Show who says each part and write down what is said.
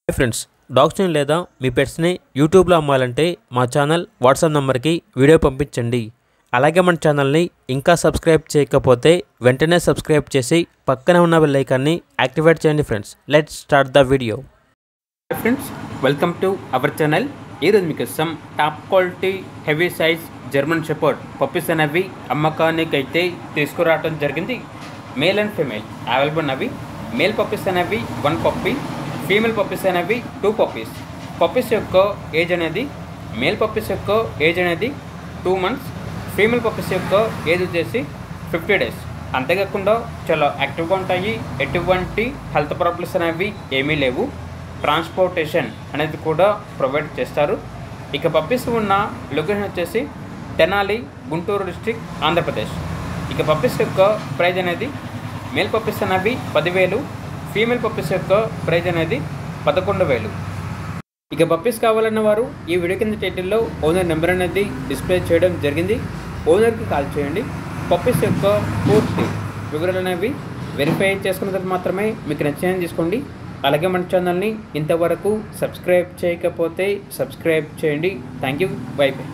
Speaker 1: Hi friends, డాగ్స్ని లేదా మీ పెట్స్ని యూట్యూబ్లో అమ్మాలంటే మా ఛానల్ వాట్సాప్ నెంబర్కి వీడియో పంపించండి. అలాగే మన ఛానల్ని ఇంకా సబ్స్క్రైబ్ చేయకపోతే వెంటనే సబ్స్క్రైబ్ చేసి పక్కనే ఉన్న బెల్ ఐకాన్ని యాక్టివేట్ చేయండి. Friends, let's start the video.
Speaker 2: Hi friends, welcome to our channel. ఈరోజు మీకు top quality heavy size German shepherd puppies అనేవి అమ్మకానికి అయితే తీసుకురావడం జరిగింది. మేల్ అండ్ ఫీమేల్ అవైలబుల్ ఉన్నవి. మేల్ పప్పీస్ అనేవి 1 పప్పీ, ఫీమేల్ పప్పీస్ అనేవి 2 పప్పీస్. పప్పీస్ యొక్క ఏజ్ అనేది మేల్ పప్పీస్ యొక్క ఏజ్ అనేది 2 months, ఫీమేల్ పప్పీస్ యొక్క ఏజ్ వచ్చేసి 50 days. అంతేకాకుండా చాలా యాక్టివ్గా ఉంటాయి. ఎటువంటి హెల్త్ ప్రాబ్లమ్స్ అనేవి ఏమీ లేవు. ట్రాన్స్పోర్టేషన్ అనేది కూడా ప్రొవైడ్ చేస్తారు. ఇక పప్పీస్ ఉన్న లొకేషన్ వచ్చేసి తెనాలి, గుంటూరు డిస్ట్రిక్ట్, ఆంధ్రప్రదేశ్. ఇక పప్పీస్ యొక్క ప్రైజ్ అనేది మేల్ పప్పీస్ అనేవి 10,000, ఫీమేల్ పప్పీస్ యొక్క ప్రైజ్ అనేది 11,000. ఇక పప్పీస్ కావాలన్న వారు ఈ వీడియో కింద టైటిల్లో ఓనర్ నెంబర్ అనేది డిస్ప్లే చేయడం జరిగింది. ఓనర్కి కాల్ చేయండి. పప్పీస్ యొక్క పూర్తి వివరాలు అనేవి వెరిఫై చేసుకున్న తర్వాత మాత్రమే మీకు నచ్చిన తీసుకోండి. అలాగే మన ఛానల్ని ఇంతవరకు సబ్స్క్రైబ్ చేయకపోతే సబ్స్క్రైబ్ చేయండి. Thank you. By by.